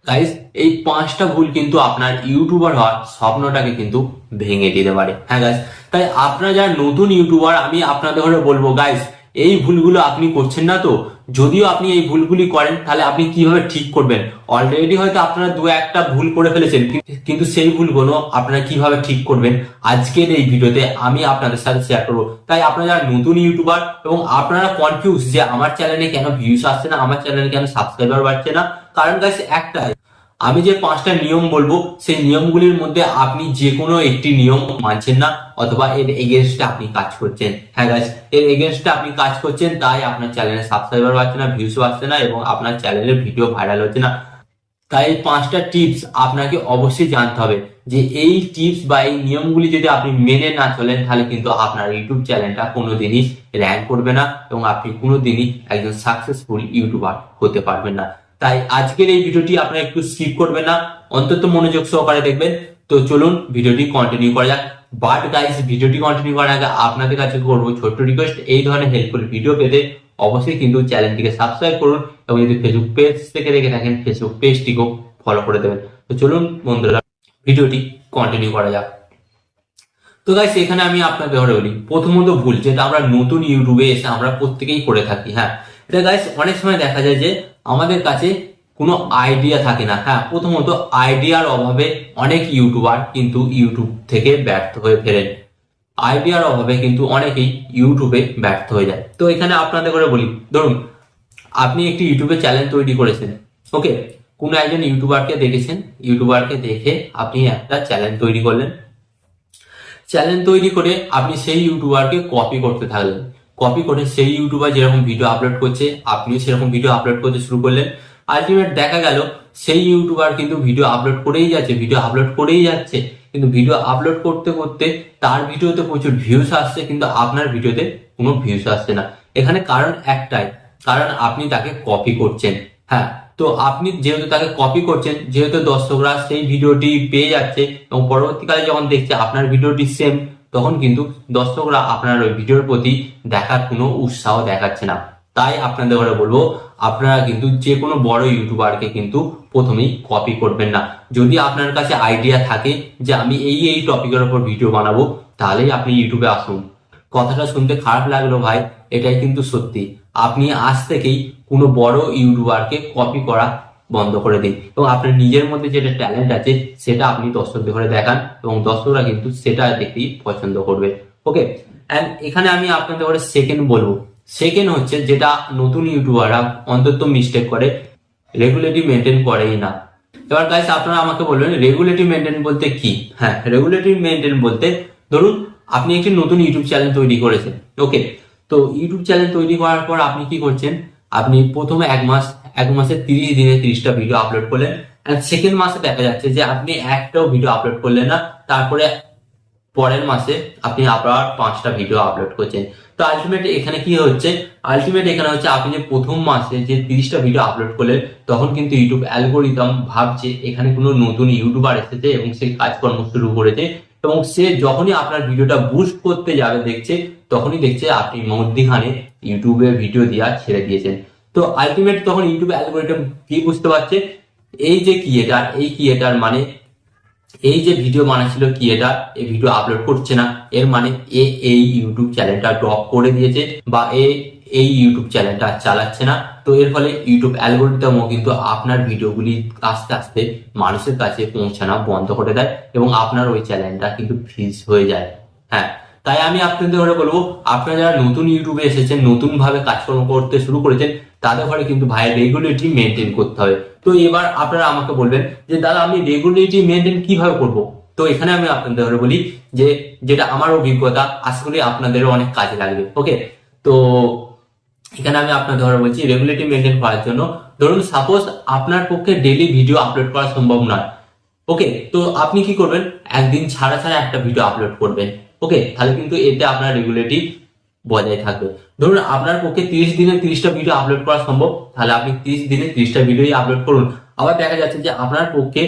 Guys, এই 5টা ভুল কিন্তু আপনার ইউটিউবার হওয়ার স্বপ্নটাকে কিন্তু ভেঙে দিতে পারে। হ্যাঁ গাইস, তাই আপনারা যারা নতুন ইউটিউবার, আমি আপনাদের হলে বলবো গাইস, এই ভুলগুলো আপনি করছেন না তো? যদিও আপনি এই ভুলগুলি করেন, তাহলে আপনি কিভাবে ঠিক করবেন? অলরেডি হয়তো আপনারা দু একটা ভুল করে ফেলেছেন, কিন্তু সেই ভুলগুলো আপনারা কিভাবে ঠিক করবেন আজকের এই ভিডিওতে আমি আপনাদের সাথে শেয়ার করবো। তাই আপনারা যারা নতুন ইউটিউবার এবং আপনারা কনফিউজ যে আমার চ্যানেলে কেন ভিউস আসছে না, আমার চ্যানেলে কেন সাবস্ক্রাইবার বাড়ছে না, কারণ গাইস একটাই, আমি যে 5টা নিয়ম বলবো সেই নিয়মগুলির মধ্যে আপনি যে কোনো একটি নিয়ম মানছেন না, অথবা এর এগেনস্টে আপনি কাজ করছেন। হ্যাঁ গাইস, এর এগেনস্টে আপনি কাজ করছেন, তাই আপনার চ্যানেলে সাবস্ক্রাইবার বাড়ছে না, ভিউস আসছে না এবং আপনার চ্যানেলের ভিডিও ভাইরাল হচ্ছে না। তাই 5টা টিপস আপনাকে অবশ্যই জানতে হবে, যে এই টিপস বা এই নিয়মগুলি যদি আপনি মেনে না চলেন, তাহলে কিন্তু আপনার ইউটিউব চ্যানেলটা কোনোদিনই র্যাঙ্ক করবে না এবং আপনি কোনোদিনই একজন সাকসেসফুল ইউটিউবার হতে পারবেন না। তাই আজকের এই ভিডিওটি আপনারা একটু স্কিপ করবেন না, অন্তত মনোযোগ সহকারে দেখবেন। তো চলুন ভিডিওটি কন্টিনিউ করা যাক। বাট গাইস, ভিডিওটি কন্টিনিউ করার আগে আপনাদের কাছে করবো ছোট্ট রিকোয়েস্ট, এই ধরনের হেল্পফুল ভিডিও পেতে অবশ্যই কিন্তু চ্যানেলটিকে সাবস্ক্রাইব করুন এবং যদি ফেসবুক পেজ থেকে দেখে থাকেন, ফেসবুক পেজটিকেও ফলো করে দেবেন। তো চলুন বন্ধুরা, ভিডিওটি কন্টিনিউ করা যাক। তো গাইস, এখানে আমি আপনাদের ধরে বলি, প্রথমত ভুল যেটা আমরা নতুন ইউটিউবে এসে আমরা প্রত্যেকেই করে থাকি। হ্যাঁ, এটা গাইস অনেক সময় দেখা যায় যে আমাদের কাছে কোনো আইডিয়া থাকে না। হ্যাঁ, প্রথমত আইডিয়ার অভাবে অনেক ইউটিউবার কিন্তু ইউটিউব থেকে ব্যর্থ হয়ে ফেরেন। আইডিয়ার অভাবে কিন্তু অনেকেই ইউটিউবে ব্যর্থ হয়ে যায়। তো এখানে আপনাদের করে বলি, ধরুন আপনি একটি ইউটিউবে চ্যানেল তৈরি করেছেন। ওকে, কোনো একজন ইউটিউবারকে দেখেছেন, ইউটিউবারকে দেখে আপনি একটা চ্যানেল তৈরি করলেন। চ্যানেল তৈরি করে আপনি সেই ইউটিউবারকে কপি করতে থাকলেন। কপি করে সেই ইউটিউবার যেরকম ভিডিও আপলোড করছে আপনিও সেরকম ভিডিও আপলোড করতে শুরু করলেন। আলটিমেট দেখা গেল সেই ইউটিউবার কিন্তু ভিডিও আপলোড করেই যাচ্ছে, ভিডিও আপলোড করেই যাচ্ছে, কিন্তু ভিডিও আপলোড করতে করতে তার ভিডিওতে প্রচুর ভিউস আসছে, কিন্তু আপনার ভিডিওতে কোনো ভিউস আসছে না। এখানে কারণ একটাই, কারণ আপনি তাকে কপি করছেন। হ্যাঁ, তো আপনি যেহেতু তাকে কপি করছেন, যেহেতু দর্শকরা সেই ভিডিওটি পেয়ে যাচ্ছে এবং পরবর্তীকালে যখন দেখছে আপনার ভিডিওটি সেম, তখন কিন্তু দর্শকরা আপনার ওই ভিডিওর প্রতি দেখার কোনো উৎসাহ দেখাচ্ছে না। তাই আপনাদের ঘরে বলবো, আপনারা কিন্তু যে কোনো বড় ইউটিউবারকে কিন্তু প্রথমেই কপি করবেন না। যদি আপনার কাছে আইডিয়া থাকে যে আমি এই এই টপিকের উপর ভিডিও বানাবো, তাহলেই আপনি ইউটিউবে আসুন। কথাটা শুনতে খারাপ লাগলো ভাই, এটাই কিন্তু সত্যি। আপনি আজ থেকেই কোনো বড় ইউটিউবারকে কপি করা বন্ধ করে দিন এবং আপনার নিজের মধ্যে যেটা ট্যালেন্ট আছে সেটা আপনি দর্শকদের ঘরে দেখান এবং দর্শকরা কিন্তু সেটা দেখতেই পছন্দ করবে। ওকে, অ্যান্ড এখানে আমি আপনাদের ঘরে সেকেন্ড বলবো। সেকেন্ড হচ্ছে যেটা নতুন ইউটিউবাররা অন্তত মিস্টেক করে, রেগুলেটরি মেনটেন করেই না। এবার গাইস, আপনারা আমাকে বলবেন রেগুলেটরি মেনটেন বলতে কি? হ্যাঁ, রেগুলেটরি মেনটেন বলতে, ধরুন আপনি একটি নতুন ইউটিউব চ্যানেল তৈরি করেছেন। ওকে, তো ইউটিউব চ্যানেল তৈরি করার পর আপনি কি করছেন, আপনি প্রথমে এক মাসে 30 দিনে 30টা ভিডিও আপলোড করলেন, এন্ড সেকেন্ড মাসে দেখা যাচ্ছে যে আপনি একটাও ভিডিও আপলোড করলেন না। তারপরে পরের মাসে আপনি আবার 5টা ভিডিও আপলোড করছেন। তো আলটিমেট এখানে কি হচ্ছে, আলটিমেট এখানে হচ্ছে আপনি যে প্রথম মাসে যে 30টা ভিডিও আপলোড করলেন, তখন কিন্তু ইউটিউব অ্যালগোরিদম ভাবছে এখানে কোনো নতুন ইউটিউবার এসেছে এবং সে কাজকর্ম শুরু করেছে, এবং সে যখনই আপনার ভিডিওটা বুস্ট করতে যাবে দেখছে, তখনই দেখছে আপনি মধ্যখানে ইউটিউবে ভিডিও দেওয়া ছেড়ে দিয়েছেন। তো আলটিমেট তখন ইউটিউব অ্যালগোরিদম কি বুঝতে পারছে, এই যে ক্রিয়েটার মানে এই যে ভিডিও বানাচ্ছিল ক্রিয়েটার, এই ভিডিও আপলোড করছে না, এর মানে এই ইউটিউব চ্যানেলটা ড্রপ করে দিয়েছে বা এই ইউটিউব চ্যানেলটা চালাচ্ছে না। তো এর ফলে ইউটিউব অ্যালগোরিদমও কিন্তু আপনার ভিডিওগুলি আস্তে আস্তে মানুষের কাছে পৌঁছানো বন্ধ করে দেয় এবং আপনার ওই চ্যানেলটা কিন্তু ফ্রিজ হয়ে যায়। হ্যাঁ, তাই আমি আপনাদের ঘরে বলবো, আপনারা যারা নতুন ইউটিউবে এসেছেন, নতুন ভাবে কাজকর্ম করতে শুরু করেছেন, তাদের ঘরে কিন্তু ভাই রেগুলেটরি মেনটেন করতে হবে। তো এবার আপনারা আমাকে বলবেন যে দাদা আমি রেগুলেটরি মেনটেন কিভাবে করব? তো এখানে আমি আপনাদের ঘরে বলি যে যেটা আমার অভিজ্ঞতা, আশা করি আপনাদেরও অনেক কাজে লাগবে। ওকে, তো এখানে আমি আপনাদের ঘরে বলছি রেগুলেটরি মেনটেন করার জন্য, ধরুন সাপোজ আপনার পক্ষে ডেইলি ভিডিও আপলোড করা সম্ভব নয়। ওকে, তো আপনি কি করবেন, একদিন ছাড়া ছাড়া একটা ভিডিও আপলোড করবেন। ওকে, তাহলে কিন্তু এতে আপনার রেগুলেটরি বজায় থাকবে। ধরুন আপনার পক্ষে 30 দিনে 30টা ভিডিও আপলোড করা সম্ভব, তাহলে আপনি 30 দিনে 30টা ভিডিওই আপলোড করুন। আবার দেখা যাচ্ছে যে আপনার পক্ষে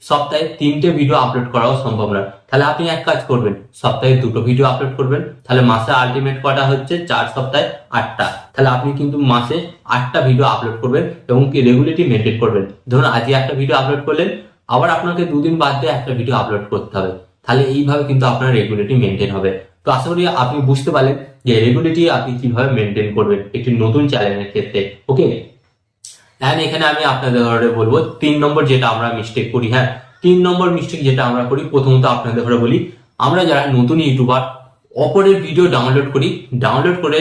সপ্তাহে 3টে ভিডিও আপলোড করাও সম্ভব নয়, তাহলে আপনি এক কাজ করবেন, সপ্তাহে 2টো ভিডিও আপলোড করবেন, তাহলে মাসে আলটিমেট কটা হচ্ছে 4 সপ্তাহে 8টা। তাহলে আপনি কিন্তু মাসে 8টা ভিডিও আপলোড করবেন এবং কি রেগুলারিটি মেনটেন করবেন। ধরুন আজকে একটা ভিডিও আপলোড করলেন, আবার আপনাকে 2 দিন বাদ দিয়ে একটা ভিডিও আপলোড করতে হবে। তাহলে এইভাবে কিন্তু আপনার রেগুলারিটি মেনটেন হবে। তো আশা করি আপনি বুঝতে পারলেন যে রেগুলারিটি আপনি কিভাবে মেনটেন করবেন একটি নতুন চ্যানেলের ক্ষেত্রে। ওকে, এন্ড এখানে আমি আপনাদের ঘরে বলবো 3 নম্বর যেটা আমরা মিস্টেক করি। হ্যাঁ, 3 নম্বর মিস্টেক যেটা আমরা করি, প্রথমত আপনাদের ঘরে বলি, আমরা যারা নতুন ইউটিউবার অপরের ভিডিও ডাউনলোড করি, ডাউনলোড করে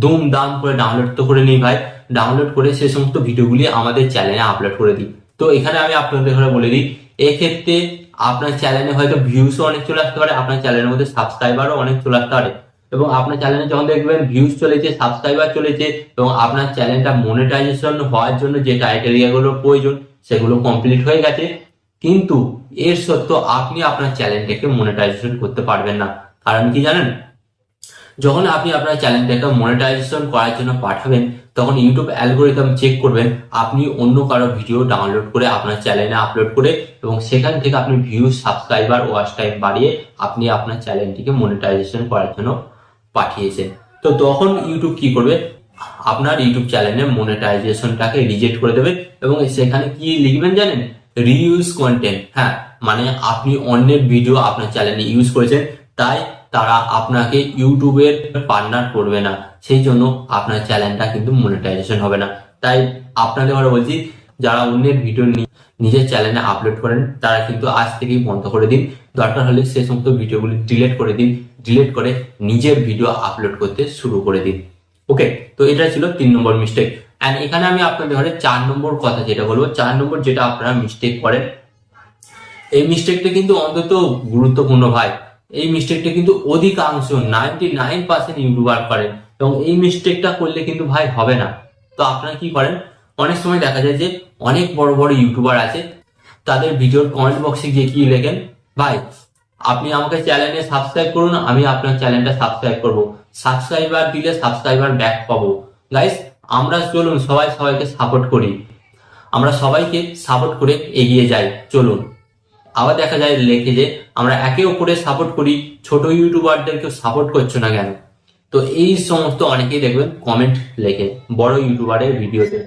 দুম দাম করে ডাউনলোড তো করে নিই ভাই, ডাউনলোড করে সে সমস্ত ভিডিওগুলি আমাদের চ্যানেলে আপলোড করে দিই। তো এখানে আমি আপনাদের ঘরে বলে দিই, এক্ষেত্রে আপনার চ্যানেলে হয়তো ভিউসও অনেক চলে আসতে পারে, আপনার চ্যানেলের মধ্যে সাবস্ক্রাইবারও অনেক চলে আসতে পারে, এবং আপনার চ্যানেলে যখন দেখবেন ভিউজ চলেছে, সাবস্ক্রাইবার চলেছে, এবং আপনার চ্যানেলটা মনিটাইজেশন হওয়ার জন্য যে ক্রাইটেরিয়া গুলো প্রয়োজন সেগুলো কমপ্লিট হয়ে গেছে, কিন্তু এর সত্ত্বেও আপনি আপনার চ্যানেলটাকে মনিটাইজেশন করতে পারবেন না। কারণ কি জানেন, যখন আপনি আপনার চ্যানেলটাকে মনিটাইজেশন করার জন্য পাঠাবেন, তখন ইউটিউব অ্যালগোরিদম চেক করবেন আপনি অন্য কারো ভিডিও ডাউনলোড করে আপনার চ্যানেলে আপলোড করে, এবং সেখান থেকে আপনি ভিউজ, সাবস্ক্রাইবার, ওয়াচ টাইম বাড়িয়ে আপনি আপনার চ্যানেলটিকে মনিটাইজেশন করার জন্য পাঠিয়েছেন। তো তখন ইউটিউব কি করবে, আপনার ইউটিউব চ্যানেলের মনিটাইজেশনটাকে রিজেক্ট করে দেবে, এবং সেখানে কি লিখবেন জানেন, রিইউজ কন্টেন্ট। হ্যাঁ, মানে আপনি অন্যের ভিডিও আপনার চ্যানেলে ইউজ করেছেন, তাই তারা আপনাকে ইউটিউবের পার্টনার করবে না, সেই জন্য আপনার চ্যানেলটা কিন্তু মনিটাইজেশন হবে না। তাই আপনাদের আমরা বলছি, যারা অন্যের ভিডিও নিজের চ্যানেলে আপলোড করেন তারা কিন্তু আজ থেকেই বন্ধ করে দিন, দরকার হলে সে সমস্ত ভিডিওগুলি ডিলিট করে দিন, ডিলিট করে নিজের ভিডিও আপলোড করতে শুরু করে দিন। ওকে, তো এটা ছিল 3 নম্বর মিস্টেক। এন্ড এখানে আমি আপনাদের ঘরে 4 নম্বর কথা যেটা বলবো, 4 নম্বর যেটা আপনারা মিস্টেক করেন, এই মিস্টেকটা কিন্তু অন্তত গুরুত্বপূর্ণ ভাই। এই মিস্টেকটা কিন্তু অধিকাংশ 99% ইউটিউবার করেন, এবং এই মিস্টেকটা করলে কিন্তু ভাই হবে না। তো আপনারা কি করেন, অনেক সময় দেখা যায় যে অনেক বড় বড় ইউটিউবার আছে, তাদের ভিডিওর কমেন্ট বক্সে গিয়ে কি লেখেন, ভাই আপনি আমাকে চ্যানেলে সাবস্ক্রাইব করুন, আমি আপনার চ্যানেলটা সাবস্ক্রাইব করব, সাবস্ক্রাইবার দিলে সাবস্ক্রাইবার ব্যাক পাবো। গাইস, আমরা চলুন সবাই সবাইকে সাপোর্ট করি, আমরা সবাইকে সাপোর্ট করে এগিয়ে যাই, চলুন। আবার দেখা যায় লেখে যে আমরা একে অপরে সাপোর্ট করি, ছোট ইউটিউবারদেরকে সাপোর্ট করছো না কেন। তো এই সমস্ত অনেকেই দেখবেন কমেন্ট লেখে বড় ইউটিউবারের ভিডিওতে।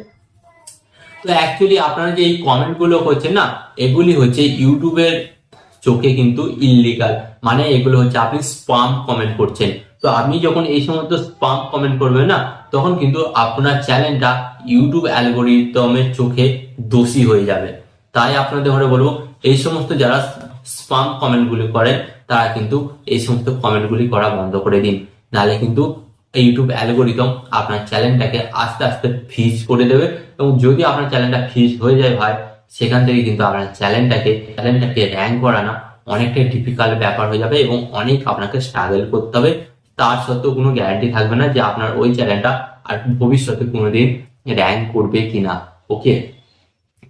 তো অ্যাকচুয়ালি আপনারা যে এই কমেন্ট গুলো করছেন না, এগুলি হচ্ছে ইউটিউবের চোখে কিন্তু ইললিগাল, মানে এগুলো হচ্ছে আপনি স্পাম কমেন্ট করছেন। তো আপনি যখন এই সমস্ত স্পাম কমেন্ট করবেন না, তখন কিন্তু আপনার চ্যানেলটা ইউটিউব অ্যালগোরিদমের চোখে দোষী হয়ে যাবে। তাই আপনাদের ঘরে বলবো, এই সমস্ত যারা স্পাম কমেন্টগুলি করেন তারা কিন্তু এই সমস্ত কমেন্টগুলি করা বন্ধ করে দিন, নাহলে কিন্তু ইউটিউব অ্যালগোরিদম আপনার চ্যানেলটাকে আস্তে আস্তে ফ্রিজ করে দেবে, এবং যদি আপনার চ্যানেলটা ফ্রিজ হয়ে যায় ভাই, সেখান থেকে কিন্তু আপনার চ্যানেলটাকে র্যাঙ্ক করানো অনেকটাই ডিফিকাল্ট ব্যাপার হয়ে যাবে, এবং অনেক আপনাকে স্ট্রাগল করতে হবে। তার সত্ত্বেও কোনো গ্যারান্টি থাকবে না যে আপনার ওই চ্যানেলটা আর ভবিষ্যতে কোনোদিন র্যাঙ্ক করবে কিনা। ওকে,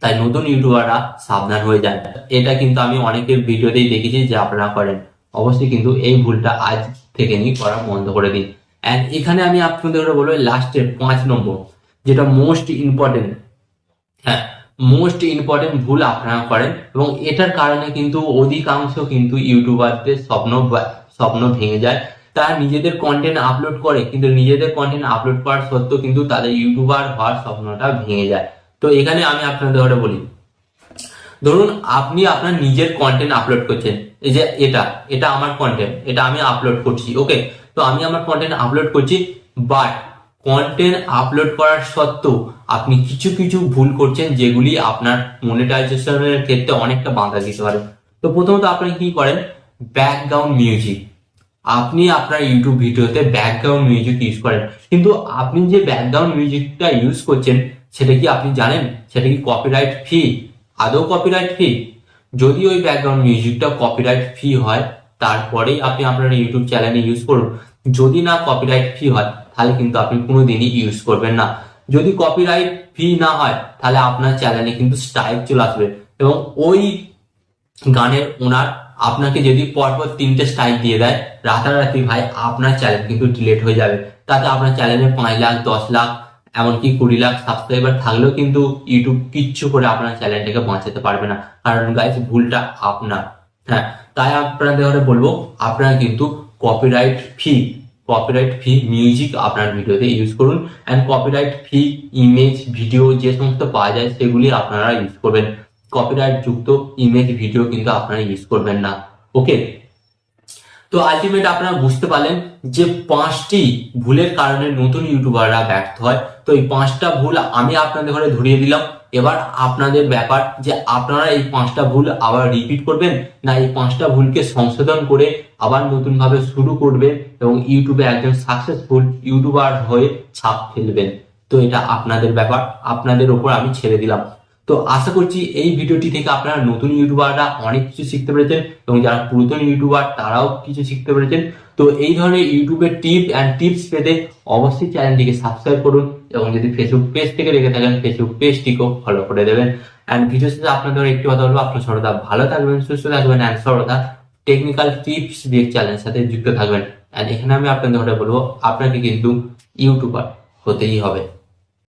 তাই নতুন ইউটিউবাররা সাবধান হয়ে যায়। এটা কিন্তু আমি অনেকের ভিডিওতেই দেখেছি যে আপনারা করেন। অবশ্যই কিন্তু এই ভুলটা আজ থেকে নিয়ে করা বন্ধ করে দিন। এন্ড এখানে আমি আপনাদের বলবো লাস্টের 5 নম্বর, যেটা মোস্ট ইম্পর্টেন্ট। হ্যাঁ, মোস্ট ইম্পর্টেন্ট ভুল আপনারা করেন, এবং এটার কারণে কিন্তু অধিকাংশ কিন্তু ইউটিউবারদের স্বপ্ন ভেঙে যায়। তারা নিজেদের কন্টেন্ট আপলোড করে, কিন্তু নিজেদের কন্টেন্ট আপলোড করার সত্ত্বেও কিন্তু তাদের ইউটিউবার হওয়ার স্বপ্নটা ভেঙে যায়। তো এখানে আমি আপনাদের বলি, ধরুন আপনি আপনার নিজের কন্টেন্ট আপলোড করছেন, এই যে এটা আমার কন্টেন্ট, এটা আমি আপলোড করছি। ওকে, তো আমি আমার কন্টেন্ট আপলোড করছি, বাট কন্টেন্ট আপলোড করার সত্ত্বেও আপনি কিছু কিছু ভুল করছেন, যেগুলি আপনার মনিটাইজেশনের ক্ষেত্রে অনেকটা বাধা দিতে পারে। তো প্রথমত আপনি কি করেন, ব্যাকগ্রাউন্ড মিউজিক, আপনি আপনার ইউটিউব ভিডিওতে ব্যাকগ্রাউন্ড মিউজিক ইউজ করেন, কিন্তু আপনি যে ব্যাকগ্রাউন্ড মিউজিকটা ইউজ করছেন সেটা কি আপনি জানেন সেটা কি কপিরাইট ফ্রি? আদৌ কপিরাইট ফ্রি? যদি ওই ব্যাকগ্রাউন্ড মিউজিকটা কপিরাইট ফ্রি হয়, তারপরেই আপনি আপনার ইউটিউব চ্যানেলে ইউজ করুন। যদি না কপিরাইট ফ্রি হয়, তাহলে কিন্তু আপনি কোনোদিনই ইউজ করবেন না। যদি কপিরাইট ফ্রি না হয়, তাহলে আপনার চ্যানেলে কিন্তু স্ট্রাইক চলে আসবে, এবং ওই গানের ওনার আপনাকে যদি পরপর 3টে স্ট্রাইক দিয়ে দেয়, রাতারাতি ভাই আপনার চ্যানেল কিন্তু ডিলিট হয়ে যাবে। তাতে আপনার চ্যানেলে 5 লাখ, 10 লাখ, এমনকি 20 লাখ সাবস্ক্রাইবার থাকলেও কিন্তু ইউটিউব কিচ্ছু করে আপনার চ্যানেলটাকে বাঁচাতে পারবে না, কারণ গাইস ভুলটা আপনার। হ্যাঁ, তাই আপনাদের ঘরে বলবো আপনারা কিন্তু কপিরাইট ফ্রি মিউজিক আপনার ভিডিওতে ইউজ করুন, and copyright free image video যে সমস্ত পাওয়া যায় সেগুলি আপনারা ইউজ করবেন। কপিরাইট যুক্ত ইমেজ ভিডিও কিন্তু আপনারা ইউজ করবেন না। ওকে, তো আলটিমেট আপনারা বুঝতে পারলেন যে 5টি ভুলের কারণে নতুন ইউটিউবাররা ব্যর্থ হয়। তো এই 5টা ভুল আমি আপনাদের ঘরে ধরিয়ে দিলাম। এবার আপনাদের ব্যাপার যে আপনারা এই 5টা ভুল আবার রিপিট করবেন, না এই 5টা ভুলকে সংশোধন করে আবার নতুন ভাবে শুরু করবেন এবং ইউটিউবে একজন সাকসেসফুল ইউটিউবার হয়ে ছাপ ফেলবেন। তো এটা আপনাদের ব্যাপার, আপনাদের ওপর আমি ছেড়ে দিলাম। তো আশা করছি এই ভিডিওটি থেকে আপনারা নতুন ইউটিউবাররা অনেক কিছু শিখতে পেরেছেন এবং যারা পুরাতন ইউটিউবার তারাও কিছু শিখতে পেরেছেন। তো এই ধরনের ইউটিউবের টিপস পেতে অবশ্যই চ্যানেলটিকে সাবস্ক্রাইব করুন এবং যদি ফেসবুক পেজ থেকে দেখে থাকেন ফেসবুক পেজটিকেও ফলো করে দেবেন। অ্যান্ড ভিডিও শেষে আপনাদের একটি কথা বলবো, আপনার সরদা ভালো থাকবেন, সুস্থ থাকবেন, অ্যান্ড সরদা টেকনিক্যাল টিপস দিয়ে চ্যানেলের সাথে যুক্ত থাকবেন। অ্যান্ড এখানে আমি আপনাদের বলবো আপনাকে কিন্তু ইউটিউবার হতেই হবে।